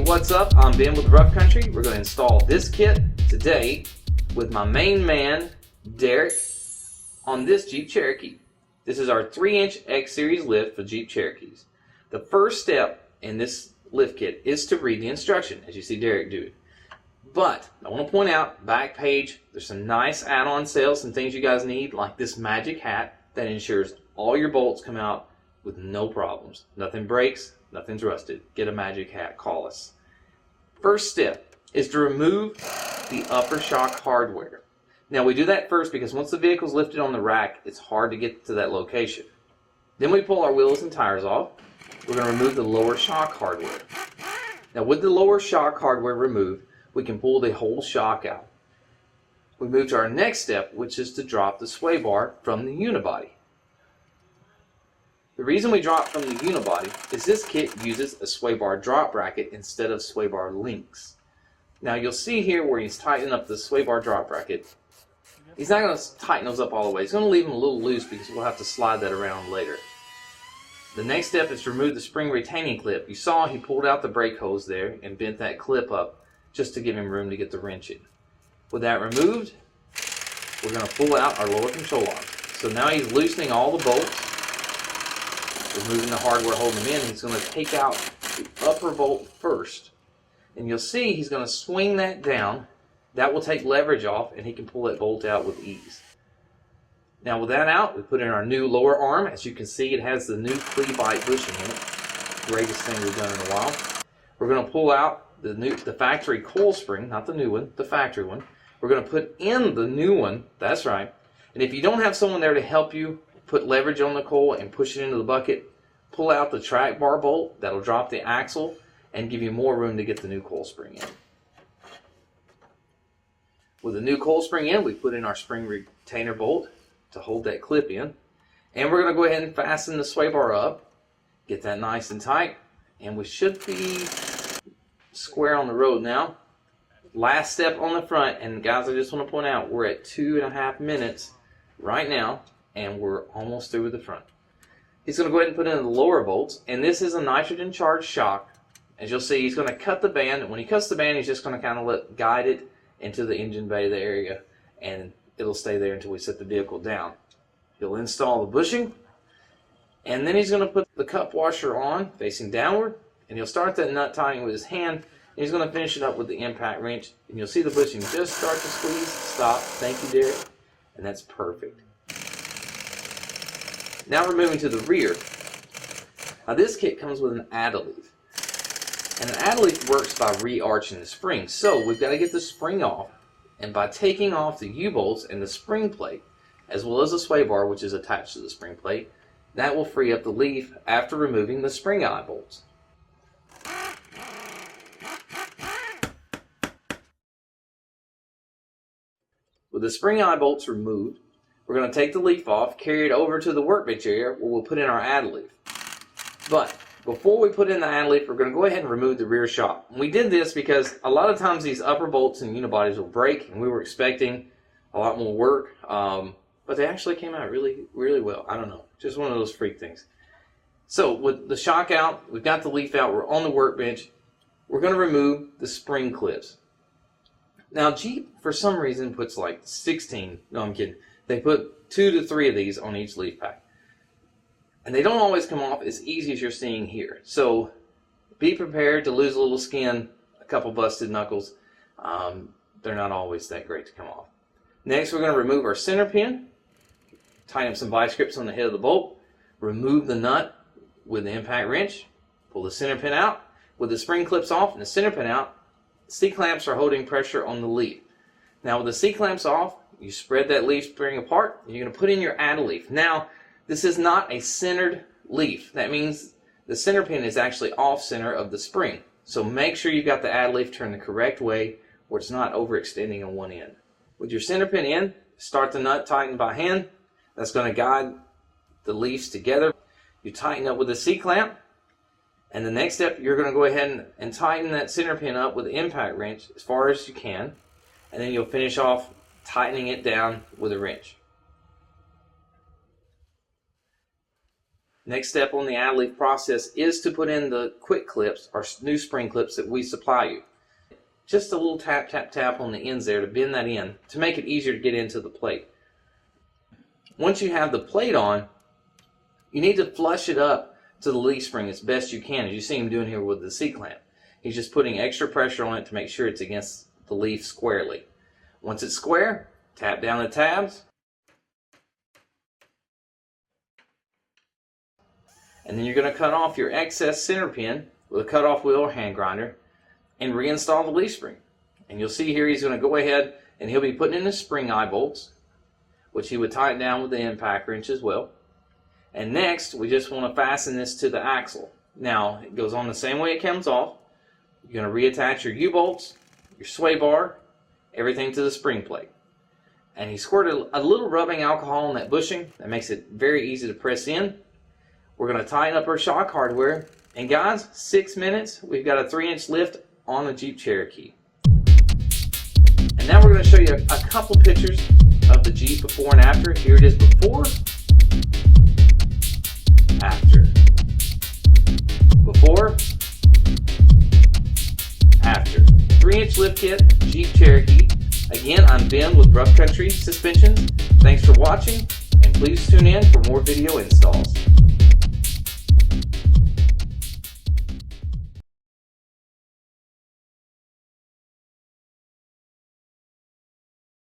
What's up? I'm Ben with Rough Country. We're going to install this kit today with my main man, Derek, on this Jeep Cherokee. This is our 3-inch X Series lift for Jeep Cherokees. The first step in this lift kit is to read the instruction, as you see Derek do it. But I want to point out, back page, there's some nice add-on sales, some things you guys need, like this magic hat that ensures all your bolts come out with no problems. Nothing breaks, nothing's rusted. Get a magic hat, call us. First step is to remove the upper shock hardware. Now we do that first because once the vehicle's lifted on the rack, it's hard to get to that location. Then we pull our wheels and tires off. We're going to remove the lower shock hardware. Now with the lower shock hardware removed, we can pull the whole shock out. We move to our next step, which is to drop the sway bar from the unibody. The reason we drop from the unibody is this kit uses a sway bar drop bracket instead of sway bar links. Now you'll see here where he's tightening up the sway bar drop bracket. He's not going to tighten those up all the way. He's going to leave them a little loose because we'll have to slide that around later. The next step is to remove the spring retaining clip. You saw he pulled out the brake hose there and bent that clip up just to give him room to get the wrench in. With that removed, we're going to pull out our lower control arm. So now he's loosening all the bolts, removing the hardware holding them in. He's going to take out the upper bolt first. And you'll see he's going to swing that down. That will take leverage off and he can pull that bolt out with ease. Now with that out, we put in our new lower arm. As you can see, it has the new Cleveite bushing in it. Greatest thing we've done in a while. We're going to pull out the factory coil spring, not the new one, the factory one. We're going to put in the new one, that's right. And if you don't have someone there to help you put leverage on the coil and push it into the bucket, pull out the track bar bolt. That'll drop the axle and give you more room to get the new coil spring in. With the new coil spring in, we put in our spring retainer bolt to hold that clip in. And we're going to go ahead and fasten the sway bar up, get that nice and tight, and we should be square on the road now. Last step on the front, and guys, I just want to point out, we're at 2.5 minutes right now, and we're almost through with the front. He's going to go ahead and put in the lower bolts, and this is a nitrogen charged shock. As you'll see, he's going to cut the band, and when he cuts the band, he's just going to kind of guide it into the engine bay the area, and it'll stay there until we set the vehicle down. He'll install the bushing, and then he's going to put the cup washer on facing downward, and he'll start that nut tightening with his hand, and he's going to finish it up with the impact wrench, and you'll see the bushing just start to squeeze. Stop. Thank you, Derek. And that's perfect. Now we're moving to the rear. Now this kit comes with an add-a-leaf. And an add-a-leaf works by re-arching the spring. So we've got to get the spring off, and by taking off the U-bolts and the spring plate, as well as the sway bar which is attached to the spring plate, that will free up the leaf after removing the spring eye bolts. With the spring eye bolts removed, we're going to take the leaf off, carry it over to the workbench area where we'll put in our add-a-leaf. But before we put in the add-a-leaf, we're going to go ahead and remove the rear shock. And we did this because a lot of times these upper bolts and unibodies will break, and we were expecting a lot more work, but they actually came out really, really well. I don't know, just one of those freak things. So with the shock out, we've got the leaf out, we're on the workbench. We're going to remove the spring clips. Now Jeep, for some reason, puts like 16, no I'm kidding, they put 2 to 3 of these on each leaf pack. And they don't always come off as easy as you're seeing here. So be prepared to lose a little skin, a couple busted knuckles. They're not always that great to come off. Next, we're going to remove our center pin, tighten up some vice grips on the head of the bolt, remove the nut with the impact wrench, pull the center pin out. With the spring clips off and the center pin out, C-clamps are holding pressure on the leaf. Now with the C-clamps off, you spread that leaf spring apart, and you're going to put in your add-a-leaf. Now, this is not a centered leaf. That means the center pin is actually off-center of the spring. So make sure you've got the add-a-leaf turned the correct way where it's not overextending on one end. With your center pin in, start the nut tightened by hand. That's going to guide the leaves together. You tighten up with a C-clamp. And the next step, you're going to go ahead and tighten that center pin up with the impact wrench as far as you can. And then you'll finish off tightening it down with a wrench. Next step on the ad leaf process is to put in the quick clips, or new spring clips that we supply you. Just a little tap, tap, tap on the ends there to bend that in to make it easier to get into the plate. Once you have the plate on, you need to flush it up to the leaf spring as best you can, as you see him doing here with the C-clamp. He's just putting extra pressure on it to make sure it's against the leaf squarely. Once it's square, tap down the tabs, and then you're going to cut off your excess center pin with a cutoff wheel or hand grinder and reinstall the leaf spring. And you'll see here he's going to go ahead and he'll be putting in the spring eye bolts, which he would tighten down with the impact wrench as well. And next, we just want to fasten this to the axle. Now, it goes on the same way it comes off. You're going to reattach your U-bolts, your sway bar, everything to the spring plate. And he squirted a little rubbing alcohol on that bushing. That makes it very easy to press in. We're going to tighten up our shock hardware. And guys, 6 minutes, we've got a 3-inch lift on the Jeep Cherokee. And now we're going to show you a couple pictures of the Jeep before and after. Here it is before, after. Before, after. 3-inch lift kit, Jeep Cherokee. Again, I'm Ben with Rough Country Suspensions. Thanks for watching, and please tune in for more video installs.